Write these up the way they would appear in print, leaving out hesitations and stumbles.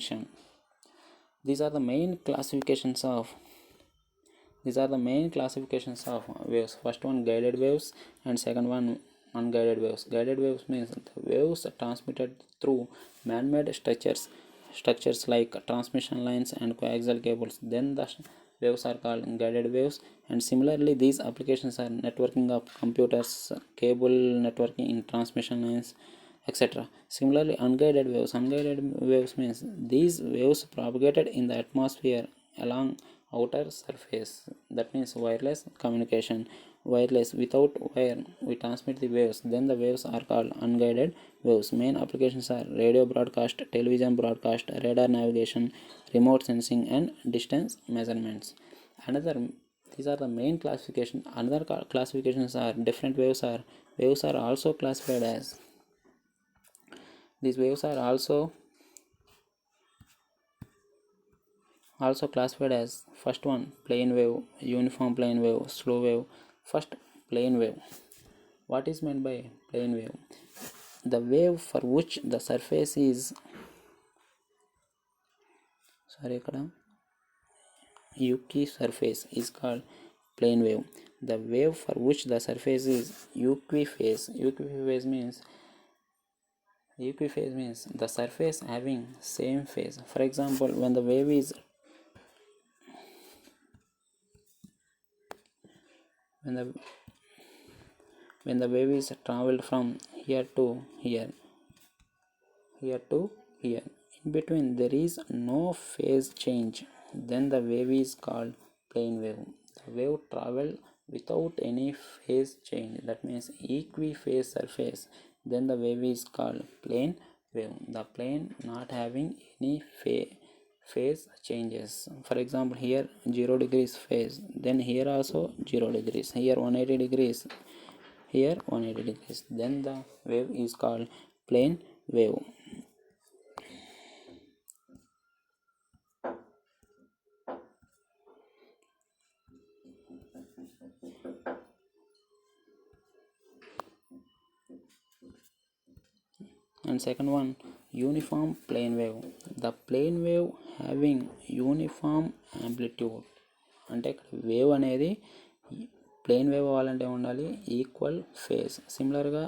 transmission. These are the main classifications of waves. First one, guided waves, and second one, unguided waves. Guided waves means the waves transmitted through man-made structures like transmission lines and coaxial cables. Then the waves are called guided waves. And similarly, these applications are networking of computers, cable networking in transmission lines, etc. Similarly, unguided waves means these waves propagated in the atmosphere along outer surface. That means wireless communication. Wireless, without wire we transmit the waves, then the waves are called unguided waves. Main applications are radio broadcast, television broadcast, radar navigation, remote sensing, and distance measurements. These are the main classification. Another classifications are different waves are also classified as. These waves are also classified as: first one, plane wave, uniform plane wave, slow wave. First, plane wave. What is meant by plane wave? The wave for which the surface is Yuki surface is called plane wave. The wave for which the surface is equiphase. Equiphase means the surface having same phase. For example, when the wave is traveled from here to here, in between there is no phase change, then the wave is called plane wave. The wave travel without any phase change, that means equiphase surface, then the wave is called plane wave. The plane not having any phase changes. For example, here 0 degrees phase, then here also 0 degrees, here 180 degrees, here 180 degrees, then the wave is called plane wave. And second one, uniform plane wave. The plane wave having uniform amplitude. అంటే ఇక్కడ wave అనేది plane wave అవ్వాలంటే ఉండాలి equal phase. సిమిలర్గా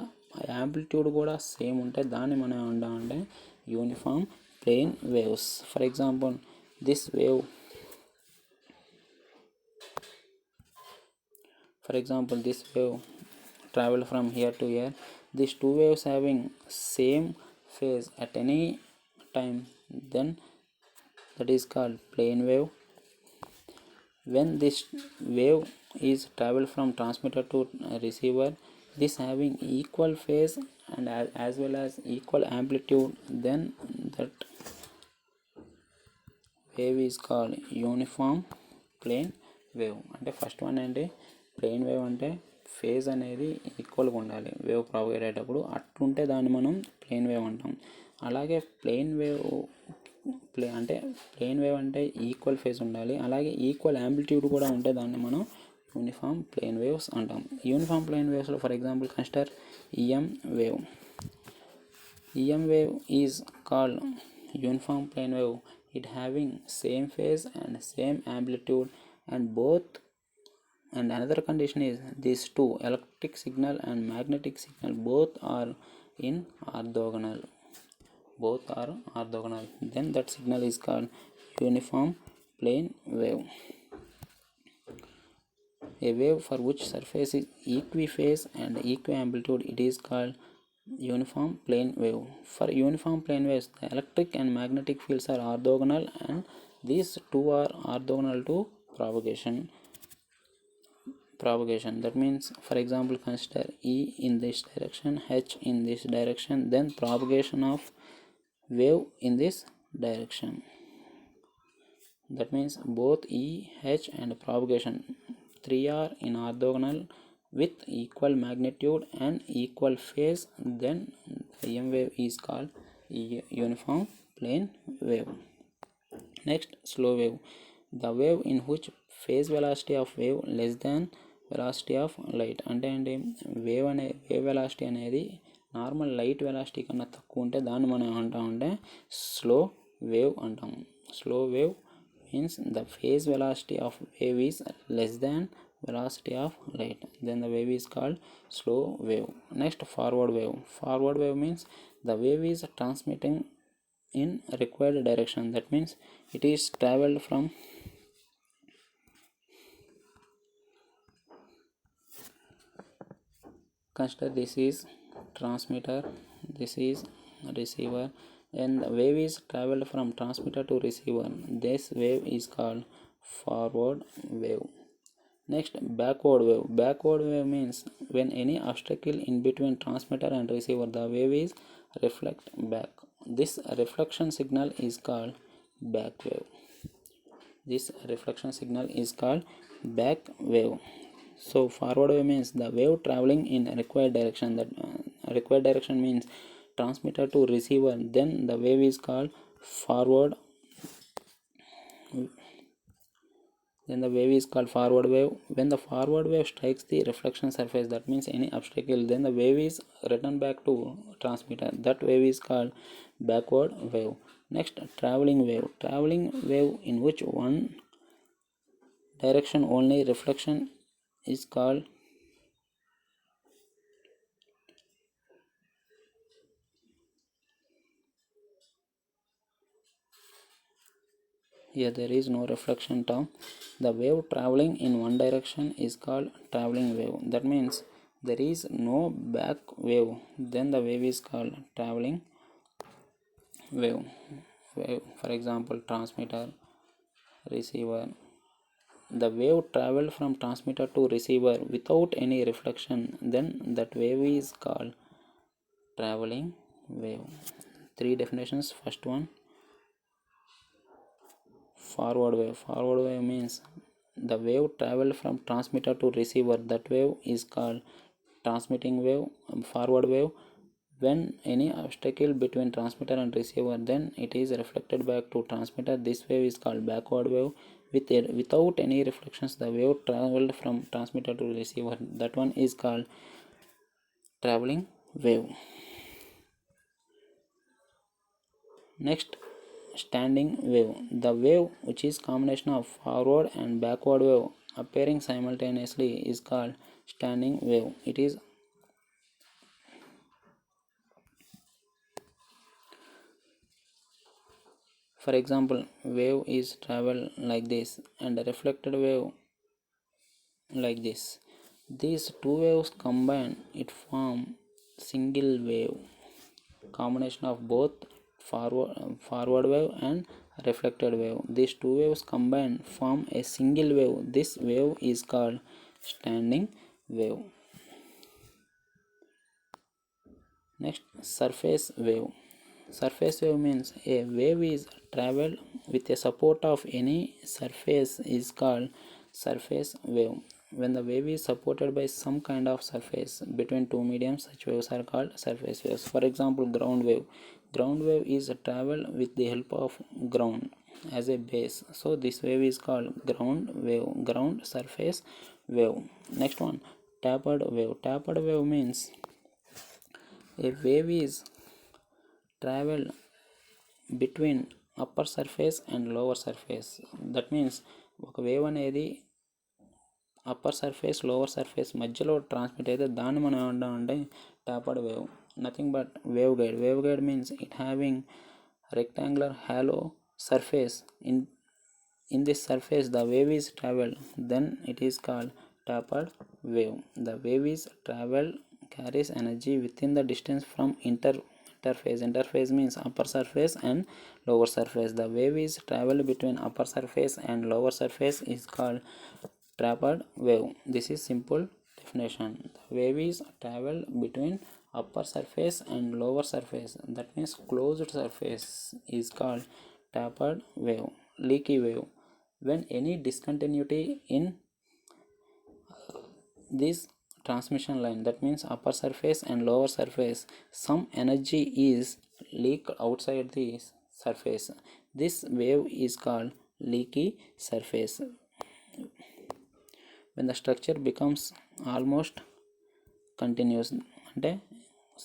amplitude కూడా same ఉంటే దాన్ని మనం ఏమంటామంటే uniform plane waves. For example, this wave traveled from here to here. These two waves having same phase at any time, then that is called plane wave. When this wave is traveled from transmitter to receiver, this having equal phase and as well as equal amplitude, then that wave is called uniform plane wave. అంటే first one ఏంటి, plane wave అంటే phase అనేది ఈక్వల్గా ఉండాలి wave propagate అయ్యేటప్పుడు, అట్లుంటే దాన్ని మనం ప్లేన్ వేవ్ అంటాం. అలాగే ప్లేన్ వేవ్ అంటే ఈక్వల్ ఫేజ్ ఉండాలి, అలాగే ఈక్వల్ యాంప్లిట్యూడ్ కూడా ఉంటే దాన్ని మనం యూనిఫామ్ ప్లేన్ వేవ్స్ అంటాం. యూనిఫామ్ ప్లేన్ వేవ్స్లో for example consider EM wave. EM wave is called uniform plane wave. It having same phase and same amplitude, and another condition is these two, electric signal and magnetic signal, both are orthogonal. Then that signal is called uniform plane wave. A wave for which surface is equiphase and equiamplitude, it is called uniform plane wave. For uniform plane waves, the electric and magnetic fields are orthogonal, and these two are orthogonal to propagation. That means, for example, consider E in this direction, H in this direction, then propagation of wave in this direction. That means both E, H and propagation, three are in orthogonal with equal magnitude and equal phase, then the EM wave is called uniform plane wave. Next, slow wave. The wave in which phase velocity of wave less than velocity of light. అంటే wave velocity అనేది normal light velocity కన్నా తక్కువ ఉంటే దాన్ని మనం ఏమంటామంటే slow wave అంటాం. Slow wave means the phase velocity of wave is less than velocity of light, then the wave is called slow wave. Next, forward wave. Forward wave means the wave is transmitting in required direction, that means it is traveled from consider this is transmitter, this is receiver, and the wave is traveled from transmitter to receiver. This wave is called forward wave. Next, backward wave. Backward wave means when any obstacle in between transmitter and receiver, the wave is reflect back. This reflection signal is called back wave. This reflection signal is called back wave. So forward wave means the wave traveling in required direction. That required direction means transmitter to receiver, then the wave is called forward. Then the wave is called forward wave. When the forward wave strikes the reflection surface, that means any obstacle, then the wave is returned back to transmitter. That wave is called backward wave. Next, traveling wave. Traveling wave in which one direction only reflection is called here there is no reflection term. The wave traveling in one direction is called traveling wave. That means there is no back wave, then the wave is called traveling wave. For example, transmitter, receiver. The wave traveled from transmitter to receiver without any reflection, then that wave is called traveling wave. Three definitions. First one, forward wave. Forward wave means the wave traveled from transmitter to receiver. That wave is called transmitting wave. Forward wave, when any obstacle between transmitter and receiver, then it is reflected back to transmitter. This wave is called backward wave. Without any reflections, the wave traveled from transmitter to receiver. That one is called traveling wave. Next, standing wave. The wave which is combination of forward and backward wave appearing simultaneously is called standing wave. It is for example, wave is travel like this and a reflected wave like this. These two waves combine, it form single wave. Combination of both forward wave and reflected wave. These two waves combined form a single wave. This wave is called standing wave. Next, surface wave. Surface wave means a wave is traveled with the support of any surface is called surface wave. When the wave is supported by some kind of surface between two mediums, such waves are called surface waves. For example, ground wave. Ground wave is traveled with the help of ground as a base, so this wave is called ground wave, ground surface wave. Next one, tapered wave. Tapered wave means a wave is traveled between upper surface and lower surface. That means ఒక wave అనేది upper surface lower surface మధ్యలో transmit అయితే దాన్ని మనం ఏమంటామంటే tapered wave. Nothing but wave guide. Wave guide means it having rectangular hollow surface. In this surface the wave is traveled, then it is called tapered wave. The wave is traveled carries energy within the distance from interface. Interface means upper surface and lower surface. The wave is traveled between upper surface and lower surface is called tapered wave. This is simple definition. The wave is traveled between upper surface and lower surface, that means closed surface, is called tapered wave. Leaky wave. When any discontinuity in this transmission line, that means upper surface and lower surface, some energy is leaked outside the surface, this wave is called leaky surface. When the structure becomes almost continuous, అంటే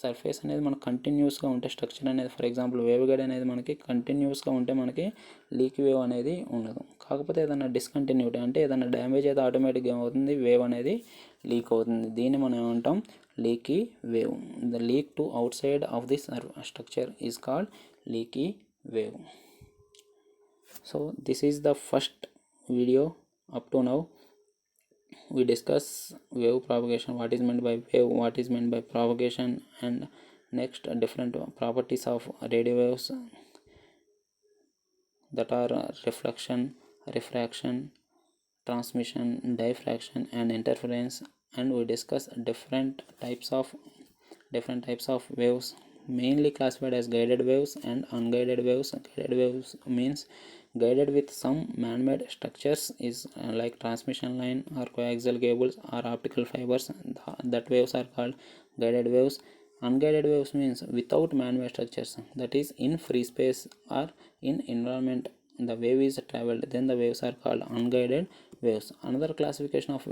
surface అనేది మనకు కంటిన్యూస్గా ఉంటే structure అనేది, for example wave guide అనేది మనకి కంటిన్యూస్గా ఉంటే మనకి లీక్ వేవ్ అనేది ఉండదు. కాకపోతే ఏదైనా డిస్కంటిన్యూటీ అంటే ఏదైనా డ్యామేజ్ అయితే ఆటోమేటిక్గా ఏమవుతుంది, వేవ్ అనేది లీక్ అవుతుంది. దీన్ని మనం ఏమంటాం, leaky wave. The leak to out side of this structure is called leaky wave. So this is the first video. Up to now we discuss wave propagation, what is meant by wave, what is meant by propagation, and next different properties of radio waves, that are reflection, refraction, transmission, diffraction, and interference. And we discuss different types of waves, mainly classified as guided waves and unguided waves. Guided waves means guided with some man-made structures, is like transmission line or coaxial cables or optical fibers. That waves are called guided waves. Unguided waves means without man-made structures, that is in free space or in environment the wave is traveled, then the waves are called unguided waves. Another classification of